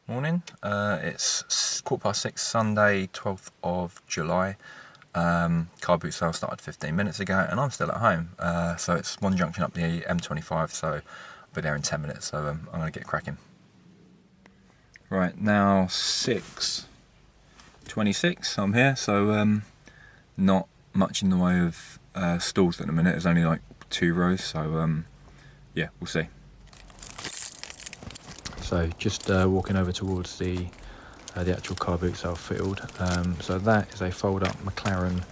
Morning, it's 6:15 Sunday 12th of July. Car boot sale started 15 minutes ago and I'm still at home, so it's one junction up the M25, so I'll be there in 10 minutes, so I'm going to get cracking. Right, now 6:26 I'm here, so not much in the way of stalls at the minute. There's only like 2 rows, so yeah, we'll see. So just walking over towards the actual car boot sale field. So that is a fold-up McLaren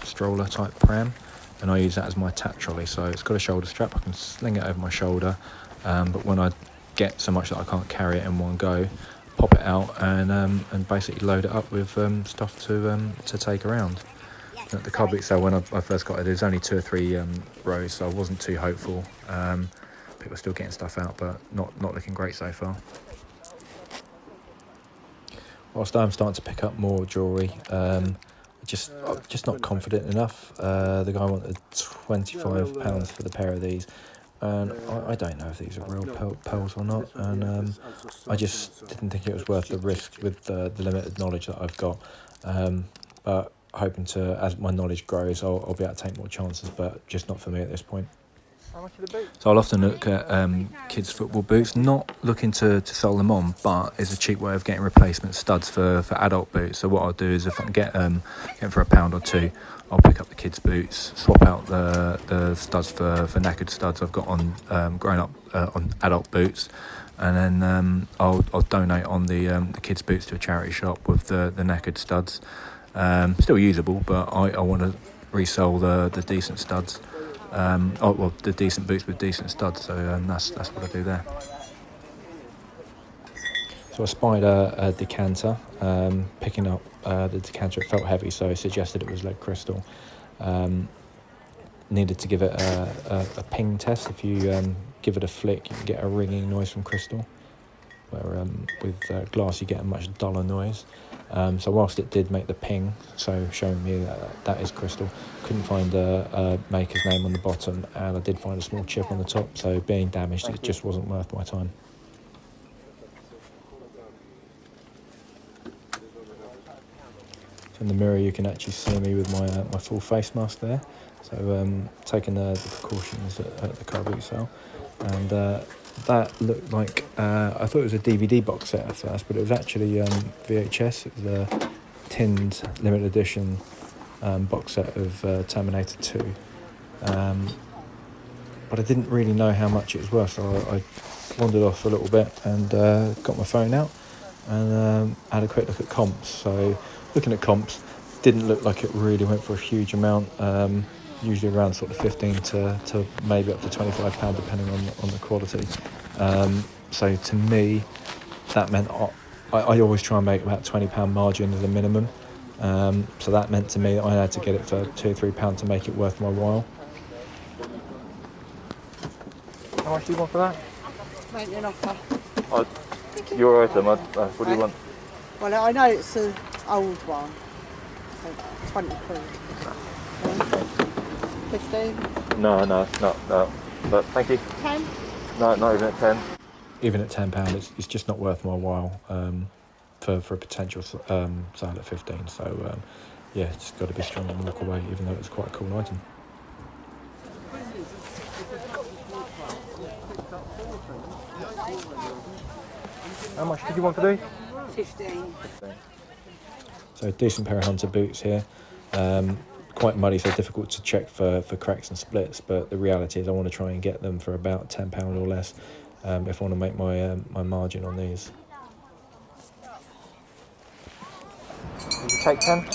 stroller type pram, and I use that as my tap trolley. So it's got a shoulder strap, I can sling it over my shoulder, but when I get so much that I can't carry it in one go, pop it out and basically load it up with stuff to take around. At the car boot sale, when I first got it, there's only 2 or 3 rows, so I wasn't too hopeful. People are still getting stuff out, but not looking great so far. Whilst I'm starting to pick up more jewellery, I'm just not confident enough. The guy wanted £25 for the pair of these, and I don't know if these are real pearls or not, and I just didn't think it was worth the risk with the limited knowledge that I've got. But hoping to, as my knowledge grows, I'll be able to take more chances, but just not for me at this point. How much are the boots? So I'll often look at kids' football boots, not looking to sell them on, but it's a cheap way of getting replacement studs for adult boots. So what I'll do is, if I can get them for £1 or £2, I'll pick up the kids' boots, swap out the studs for knackered studs I've got on grown up on adult boots, and then I'll donate on the kids' boots to a charity shop with the knackered studs. Still usable, but I want to resell the decent studs. The decent boots with decent studs, so that's what I do there. So I spied a decanter, picking up the decanter, it felt heavy, so I suggested it was lead crystal. Needed to give it a ping test. If you give it a flick, you can get a ringing noise from crystal, where with glass you get a much duller noise. So whilst it did make the ping, so showing me that is crystal, couldn't find a maker's name on the bottom, and I did find a small chip on the top, so being damaged, it just wasn't worth my time. So in the mirror you can actually see me with my full face mask there, so taking the precautions at the car boot sale, and that looked like, I thought it was a DVD box set at first, but it was actually VHS. It was a tinned limited edition box set of Terminator 2. But I didn't really know how much it was worth, so I wandered off a little bit and got my phone out and had a quick look at comps. So looking at comps, didn't look like it really went for a huge amount. Usually around sort of 15 to maybe up to £25 depending on the quality. So to me, that meant I always try and make about £20 margin as a minimum. So that meant to me that I had to get it for £2 or £3 to make it worth my while. How much do you want for that? Make me an offer. Your item, what do you want? Well, I know it's an old one. So 20 quid. 15? No, it's not, no. But thank you. 10? No, not even at 10. Even at £10, it's just not worth my while for a potential sale at 15. So yeah, it's got to be strong and walk away, even though it's quite a cool item. How much did you want for these? 15. So decent pair of hunter boots here. Quite muddy, so difficult to check for cracks and splits, but the reality is I want to try and get them for about £10 or less if I want to make my margin on these. Did you take 10?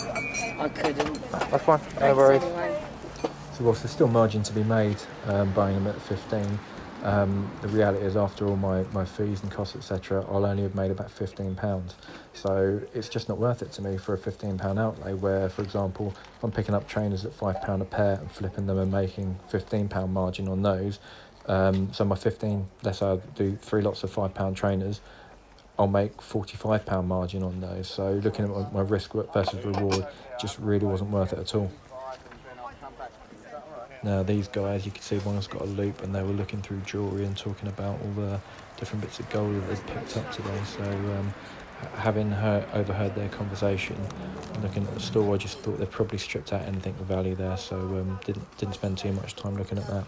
I couldn't. That's fine, no worries. Anyway. So whilst there's still margin to be made buying them at 15, the reality is after all my fees and costs, etc., I'll only have made about £15. So it's just not worth it to me for a £15 outlay, where, for example, if I'm picking up trainers at £5 a pair and flipping them and making £15 margin on those, so my 15, let's say I do 3 lots of £5 trainers, I'll make £45 margin on those. So looking at my risk versus reward, just really wasn't worth it at all. Now these guys, you can see one's got a loop, and they were looking through jewellery and talking about all the different bits of gold that they'd picked up today. So having overheard their conversation and looking at the store, I just thought they've probably stripped out anything of value there, so didn't spend too much time looking at that.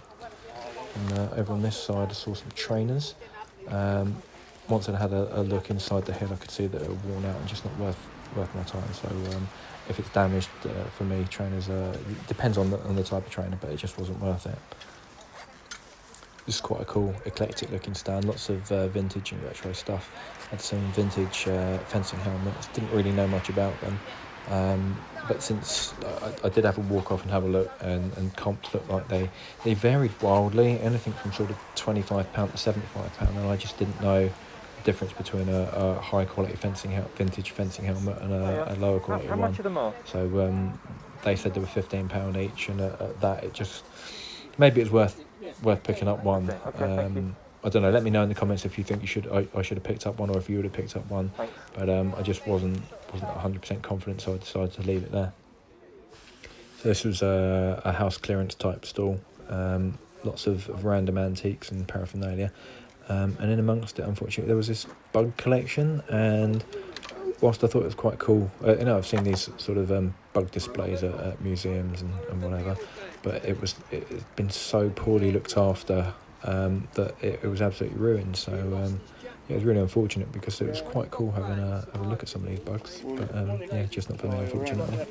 And over on this side I saw some trainers. Once I had a look inside the heel, I could see that they were worn out and just not worth my time. So if it's damaged, for me, trainers, it depends on the type of trainer, but it just wasn't worth it. This is quite a cool, eclectic looking stand, lots of vintage and retro stuff. Had some vintage fencing helmets, didn't really know much about them. But since I did have a walk off and have a look, and comps looked like they varied wildly, anything from sort of £25 to £75, and I just didn't know the difference between a high quality vintage fencing helmet and a lower quality one. How much of them are? So they said they were £15 each, and at that it just, maybe it's worth picking up one. Okay, I don't know, let me know in the comments if you think I should have picked up one, or if you would have picked up one. Thanks. But I just wasn't 100% confident, so I decided to leave it there. So this was a house clearance type stall, lots of random antiques and paraphernalia, and in amongst it, unfortunately, there was this bug collection. And whilst I thought it was quite cool, I've seen these sort of bug displays at museums and whatever, but it's been so poorly looked after that it was absolutely ruined. So it was really unfortunate, because it was quite cool having a look at some of these bugs, but just not for me, unfortunately.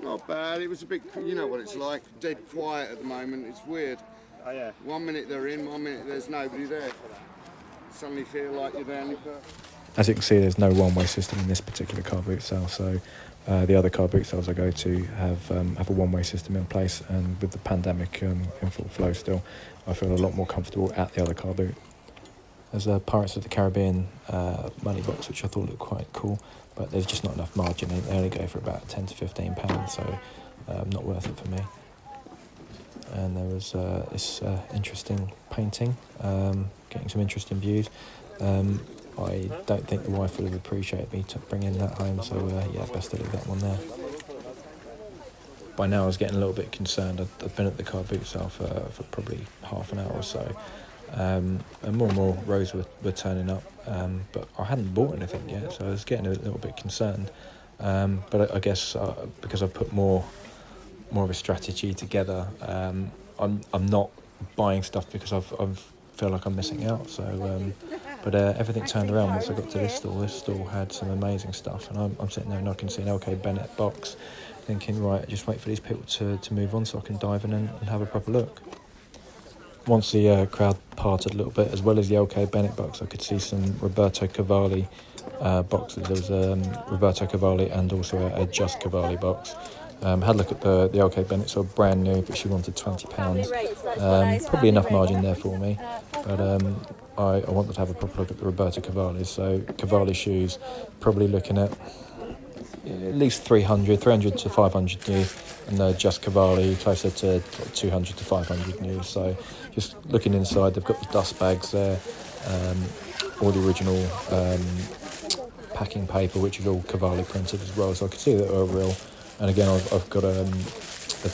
Not bad. It was a bit, you know what it's like, dead quiet at the moment. It's weird. Oh yeah. 1 minute they're in, 1 minute there's nobody there. Suddenly feel like you're there. As you can see, there's no one-way system in this particular car boot sale, so the other car boot sales I go to have a one-way system in place, and with the pandemic in full flow still, I feel a lot more comfortable at the other car boot. There's a Pirates of the Caribbean money box, which I thought looked quite cool, but there's just not enough margin. They only go for about £10 to £15, so not worth it for me. And there was this interesting painting, getting some interesting views. I don't think the wife would have appreciated me bringing that home, so best to leave that one there. By now I was getting a little bit concerned. I'd been at the car boot sale for probably half an hour or so, and more rows were turning up, but I hadn't bought anything yet, so I was getting a little bit concerned. But I guess because I've put more of a strategy together, I'm not buying stuff because I feel like I'm missing out. So but everything turned around once I got to this store. This store had some amazing stuff, and I'm sitting there and I can see an LK Bennett box, thinking, right, just wait for these people to move on so I can dive in and have a proper look. Once the crowd parted a little bit, as well as the LK Bennett box, I could see some Roberto Cavalli boxes. There was Roberto Cavalli and also a Just Cavalli box. Had a look at the LK Bennett, so brand new, but she wanted £20. Probably enough margin there for me, but I wanted to have a proper look at the Roberto Cavalli. So Cavalli shoes, probably looking at least 300 to 500 new, and the Just Cavalli closer to 200 to 500 new. So just looking inside, they've got the dust bags there, all the original packing paper, which is all Cavalli printed as well, so I could see that they were real. And again, I've got a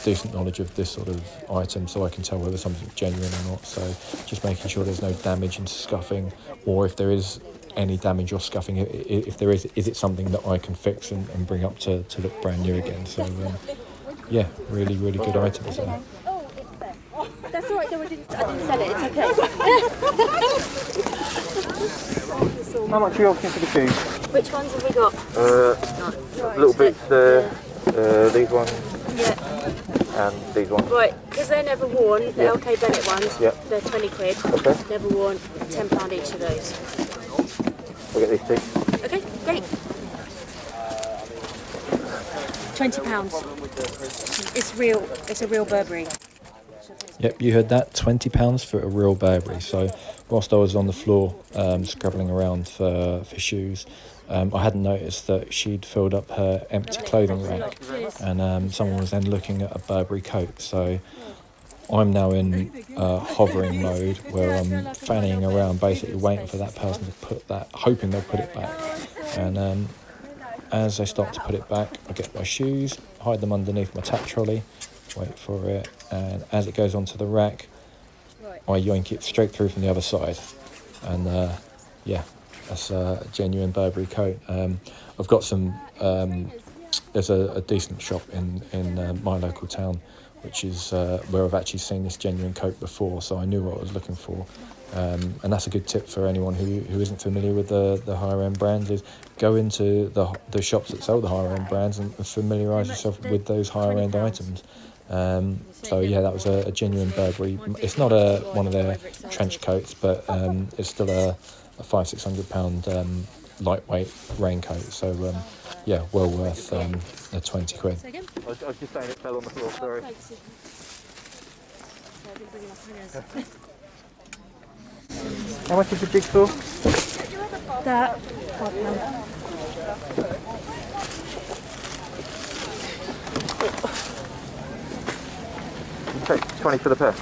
decent knowledge of this sort of item, so I can tell whether something's genuine or not. So just making sure there's no damage and scuffing, or if there is any damage or scuffing, if there is it something that I can fix and bring up to look brand new again. So really good items there. That's all right, though, I didn't sell it, it's okay. How much are you asking for the shoes? Which ones have we got? Little bits there, these ones, Yeah. and these ones. Right, because they're never worn, the LK Bennett ones, they're 20 quid. Okay. Never worn, £10 each of those. I'll get these two. Okay, great. £20. It's a real Burberry. Yep, you heard that, £20 for a real Burberry. So whilst I was on the floor scrabbling around for shoes, I hadn't noticed that she'd filled up her empty clothing rack, and someone was then looking at a Burberry coat. So I'm now in hovering mode, where I'm fanning around, basically waiting for that person to put that, hoping they'll put it back. And as they start to put it back, I get my shoes, hide them underneath my tack trolley, wait for it, and as it goes onto the rack, I yoink it straight through from the other side. And yeah, that's a genuine Burberry coat. I've got some, there's a decent shop in my local town, which is where I've actually seen this genuine coat before, so I knew what I was looking for. And that's a good tip for anyone who isn't familiar with the higher end brands, is go into the shops that sell the higher end brands and familiarise yourself with those higher end items. So yeah, that was a genuine Burberry. It's not one of their trench coats, but it's still a £500-600 lightweight raincoat. So yeah, well worth the 20 quid. I was just saying it fell on the floor, sorry. How much is the jigsaw? That. You take 20 for the pair.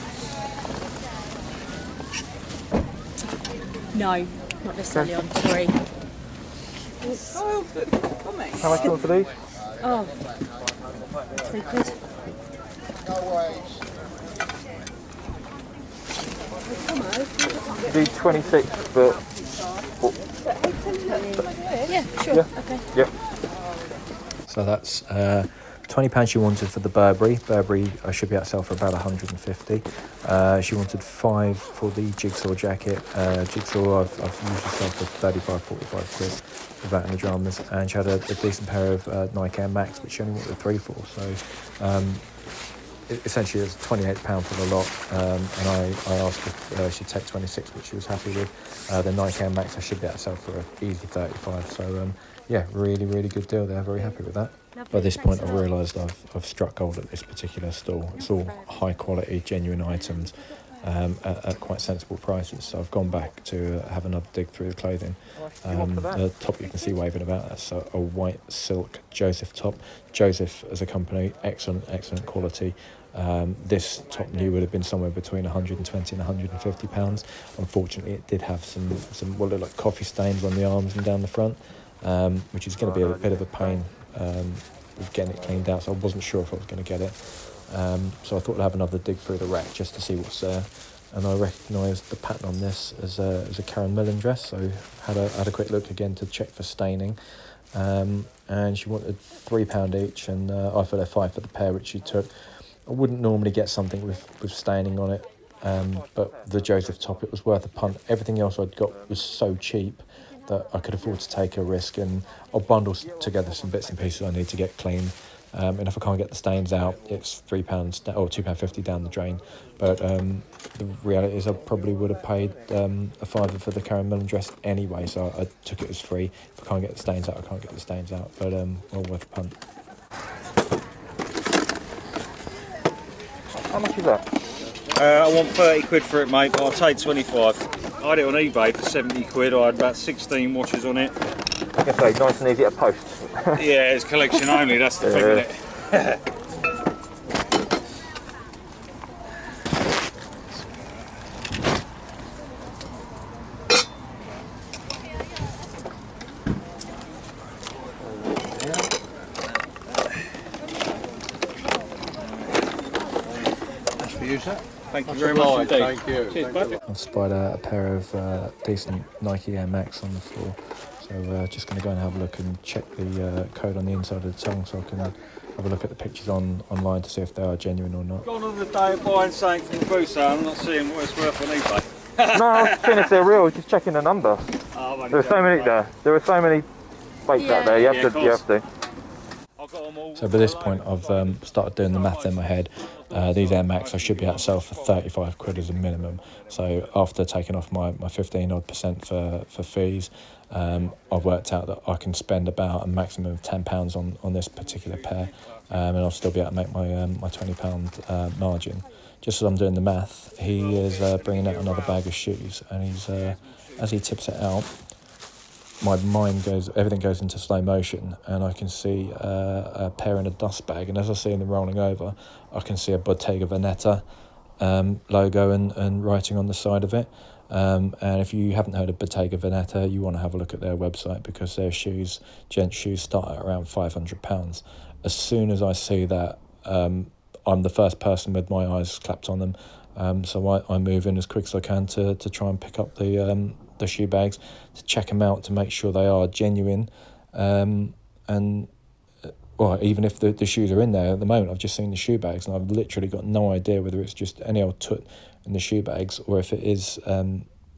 No, not necessarily on. Sorry. How much do you want for these? Oh, 3 quid. Do 26, but Yeah, sure. yeah. Okay. Yeah. So that's £20 she wanted for the Burberry. Burberry I should be able to sell for about 150. She wanted 5 for the jigsaw jacket. Jigsaw I've usually sold for 35-45 quid without any dramas. And she had a decent pair of Nike Air Max, which she only wanted 3 for. So essentially it was £28 for the lot, and I asked if she'd take 26, which she was happy with. The Nike Air Max I should be able to sell for an easy 35. So yeah, really good deal there. Very happy with that. By this point I've realised I've struck gold at this particular store. It's all high quality, genuine items at quite sensible prices. So I've gone back to have another dig through the clothing. The top you can see waving about, that's a white silk Joseph top. Joseph as a company, excellent quality. This top new would have been somewhere between 120 and 150 pounds. Unfortunately it did have some what look like coffee stains on the arms and down the front, which is going to be a bit of a pain with getting it cleaned out, so I wasn't sure if I was going to get it. So I thought I'd have another dig through the rack just to see what's there, and I recognised the pattern on this as a Karen Millen dress, so had a quick look again to check for staining, and she wanted £3 each, and I offered her 5 for the pair, which she took. I wouldn't normally get something with staining on it, but the Joseph top, it was worth a punt. Everything else I'd got was so cheap that I could afford to take a risk, and I'll bundle together some bits and pieces I need to get clean. And if I can't get the stains out, it's £3 or £2.50 down the drain. But the reality is I probably would have paid a £5 for the Karen Millen dress anyway, so I took it as free. If I can't get the stains out, I can't get the stains out, but well worth a punt. How much is that? I want 30 quid for it, mate, but I'll take 25. I had it on eBay for 70 quid. I had about 16 washes on it. Like I say, nice and easy to post. Yeah, it's collection only, that's the thing, isn't it? That's for you, sir. Thank you very much indeed. Thank you. Cheers, bud. I've spied a pair of decent Nike Air Max on the floor, so just going to go and have a look and check the code on the inside of the tongue, so I can have a look at the pictures online to see if they are genuine or not. Gone on the day of buying something from the boot sale, I'm not seeing what it's worth on eBay. No, I was seeing if they're real, just checking the number. Oh, I've only There are so many there. There are so many fakes out there. You have to. I've got them all. So by this point I've started doing the math in my head. These Air Max I should be able to sell for 35 quid as a minimum. So after taking off my 15% for fees, I've worked out that I can spend about a maximum of £10 on this particular pair, and I'll still be able to make my £20 margin. Just as I'm doing the math, he is bringing out another bag of shoes, and he's as he tips it out, my mind everything goes into slow motion, and I can see a pair in a dust bag, and as I see them rolling over, I can see a Bottega Veneta logo and writing on the side of it. And if you haven't heard of Bottega Veneta, you want to have a look at their website, because their shoes, gents shoes, start at around £500. As soon as I see that, I'm the first person with my eyes clapped on them. So I move in as quick as I can to try and pick up the shoe bags, to check them out, to make sure they are genuine. And well, even if the shoes are in there at the moment, I've just seen the shoe bags and I've literally got no idea whether it's just any old toot in the shoe bags or if it is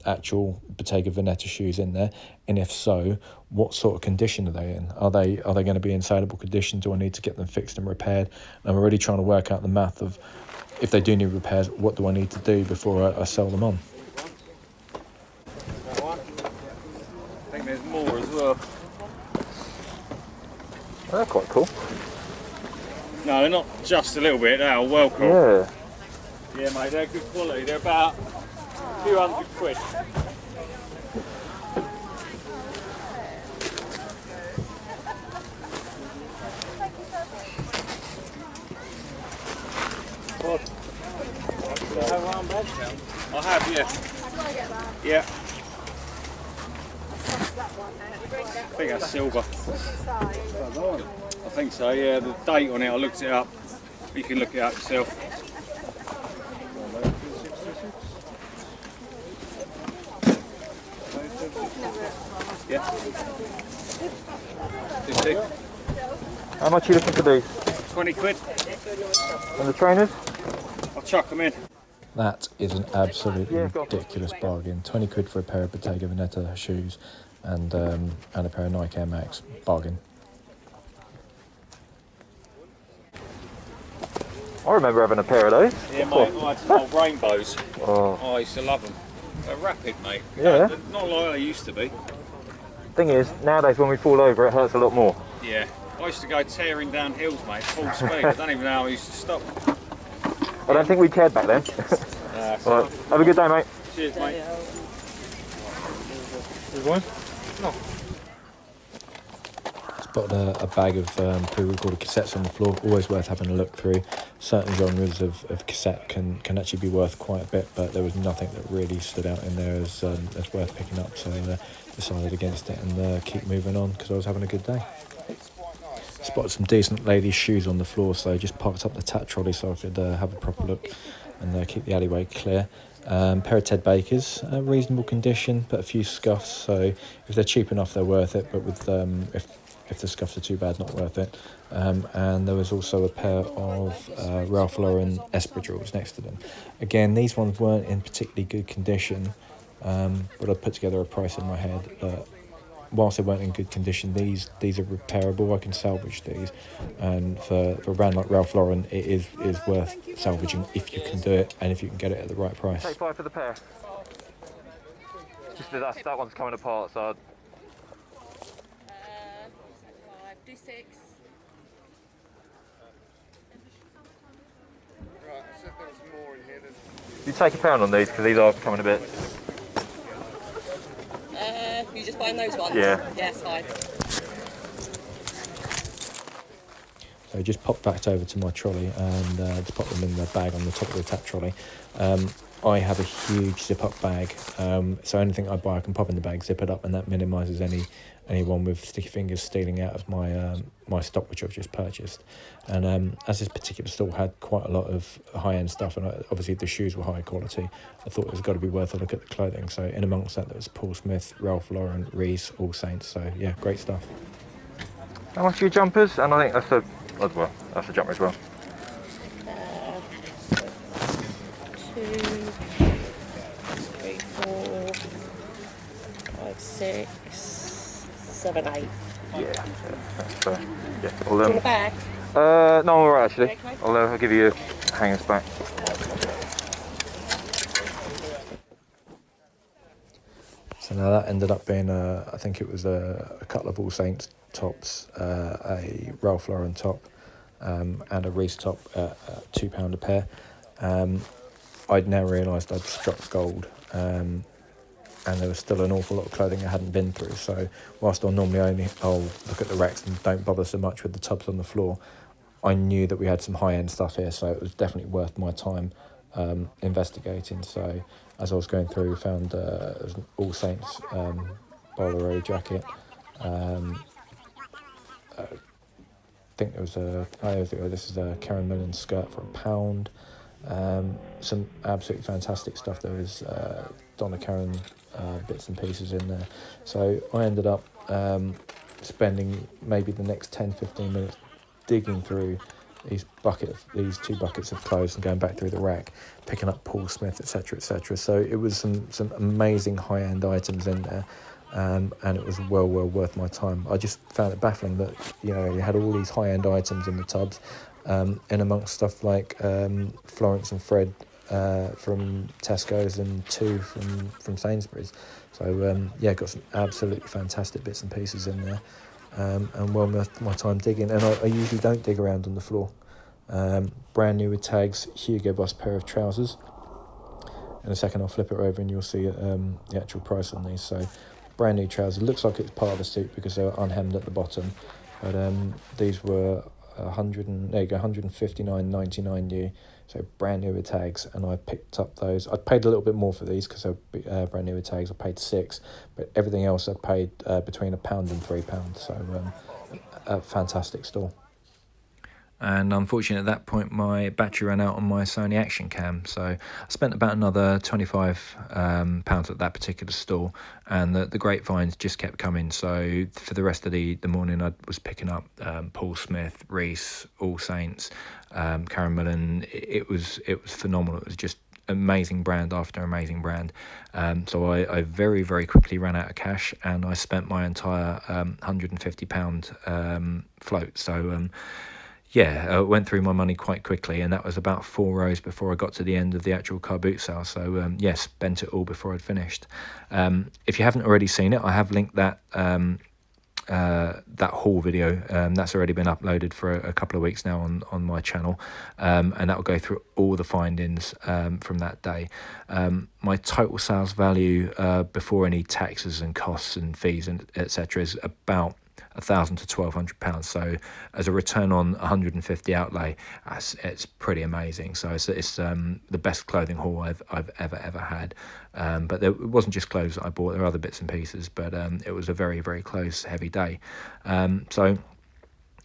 actual Bottega Veneta shoes in there. And if so, what sort of condition are they in? Are they going to be in saleable condition? Do I need to get them fixed and repaired? And I'm already trying to work out the math of if they do need repairs, what do I need to do before I sell them on? I think there's more as well. Oh, they're quite cool. No, they're not just a little bit, they are well cool. Yeah. Yeah, mate, they're good quality. They're about a few £100. I have, yeah. Yeah. I think that's silver. I think so, yeah. The date on it, I looked it up. You can look it up yourself. Yeah. 50. How much are you looking for these? 20 quid. And the trainers? I'll chuck them in. That is an absolutely Yeah, go on. ridiculous bargain. 20 quid for a pair of Bottega Veneta shoes and a pair of Nike Air Max. Bargain. I remember having a pair of those. Yeah, mate, I had some old rainbows. Oh. I used to love them. They're rapid, mate. Yeah. They're not like they used to be. Thing is, nowadays when we fall over, it hurts a lot more. Yeah. I used to go tearing down hills, mate, full speed. I don't even know how I used to stop. I don't think we cared back then. Right. Have a good day, mate. Cheers, mate. Spotted a bag of pre-recorded cassettes on the floor. Always worth having a look through. Certain genres of cassette can actually be worth quite a bit, but there was nothing that really stood out in there as worth picking up. So decided against it and keep moving on because I was having a good day. Spotted some decent ladies' shoes on the floor, so just parked up the tat trolley so I could have a proper look and keep the alleyway clear. Pair of Ted Bakers, reasonable condition, but a few scuffs. So if they're cheap enough, they're worth it. But with if the scuffs are too bad, not worth it. And there was also a pair of Ralph Lauren espadrilles next to them. Again, these ones weren't in particularly good condition, but I put together a price in my head that whilst they weren't in good condition, these are repairable. I can salvage these, and for a brand like Ralph Lauren, it is worth salvaging if you can do it and if you can get it at the right price. Take 5 for the pair. Just that one's coming apart, so. 5, do 6. Right, I said there was more in here than... You take £1 on these because these are becoming a bit. You just buying those ones? Yeah. Yes, fine. So just popped back over to my trolley and just popped them in the bag on the top of the tap trolley. I have a huge zip-up bag, so anything I buy I can pop in the bag, zip it up, and that minimises anyone with sticky fingers stealing out of my stock which I've just purchased. And as this particular store had quite a lot of high-end stuff, and obviously the shoes were high quality, I thought it was got to be worth a look at the clothing. So in amongst that, there was Paul Smith, Ralph Lauren, Reese, All Saints. So yeah, great stuff. How much are your jumpers? And I think that's that's a jumper as well. 2, 3, 4, 5, 6, 7, 8. Yeah. That's, yeah. Do you want a bag? No, I'm alright actually. Okay. I'll give you a hangers back. So now that ended up being I think it was a couple of All Saints tops, a Ralph Lauren top, and a Reese top at £2 a pair. I'd now realised I'd struck gold, and there was still an awful lot of clothing I hadn't been through. So whilst I'll look at the racks and don't bother so much with the tubs on the floor, I knew that we had some high-end stuff here, so it was definitely worth my time investigating. So as I was going through, found an All Saints think there was this is a Karen Millen skirt for £1. Some absolutely fantastic stuff. There was Donna Karen bits and pieces in there. So I ended up spending maybe the next 10-15 minutes digging through these two buckets of clothes and going back through the rack, picking up Paul Smith, etc., etc. So it was some amazing high-end items in there, and it was well worth my time. I just found it baffling that you had all these high-end items in the tubs, and amongst stuff like Florence and Fred from Tesco's and two from Sainsbury's. So got some absolutely fantastic bits and pieces in there. And well worth my time digging, and I usually don't dig around on the floor. Brand new with tags, Hugo Boss pair of trousers. In a second I'll flip it over and you'll see the actual price on these. So brand new trousers, looks like it's part of the suit because they're unhemmed at the bottom, but these were 159.99 new, so brand new with tags, and I picked up those. I paid a little bit more for these because they're brand new with tags. I paid £6, but everything else I paid between £1 and £3. So a fantastic store. And unfortunately at that point my battery ran out on my Sony action cam, so I spent about another £25 at that particular store, and the grapevines just kept coming. So for the rest of the morning I was picking up Paul Smith, Reese, All Saints, Karen Millen. It was phenomenal. It was just amazing brand after amazing brand. So I very quickly ran out of cash, and I spent my entire £150 float. So I went through my money quite quickly, and that was about 4 rows before I got to the end of the actual car boot sale. So spent it all before I'd finished. If you haven't already seen it, I have linked that haul video. That's already been uploaded for a couple of weeks now on my channel, and that will go through all the findings from that day. My total sales value before any taxes and costs and fees and etc. is about £1,000 to £1,200. So as a return on 150 outlay, it's pretty amazing. So it's the best clothing haul I've ever had. But it wasn't just clothes that I bought. There were other bits and pieces, but it was a very close, heavy day.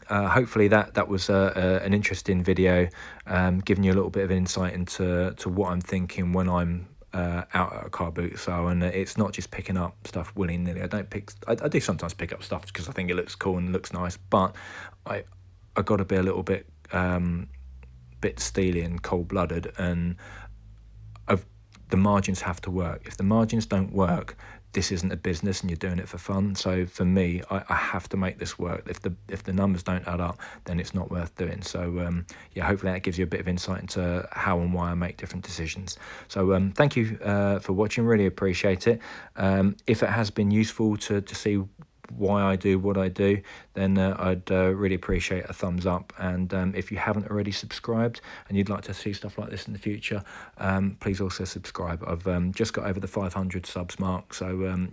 Hopefully that was an interesting video, giving you a little bit of insight into what I'm thinking when I'm out at a car boot sale. And it's not just picking up stuff willy-nilly. I do sometimes pick up stuff because I think it looks cool and looks nice, but I got to be a little bit steely and cold-blooded, and the margins have to work. If the margins don't work, this isn't a business and you're doing it for fun. So for me, I have to make this work. If the numbers don't add up, then it's not worth doing. So hopefully that gives you a bit of insight into how and why I make different decisions. So thank you for watching, really appreciate it. If it has been useful to see why I do what I do, then I'd really appreciate a thumbs up. And if you haven't already subscribed and you'd like to see stuff like this in the future, please also subscribe. I've just got over the 500 subs mark, so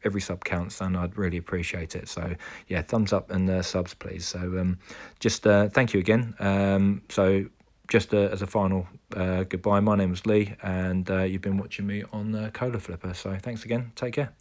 every sub counts, and I'd really appreciate it. So thumbs up and subs please. So just thank you again. So just as a final goodbye, my name is Lee, and you've been watching me on Kola Flipper. So thanks again, take care.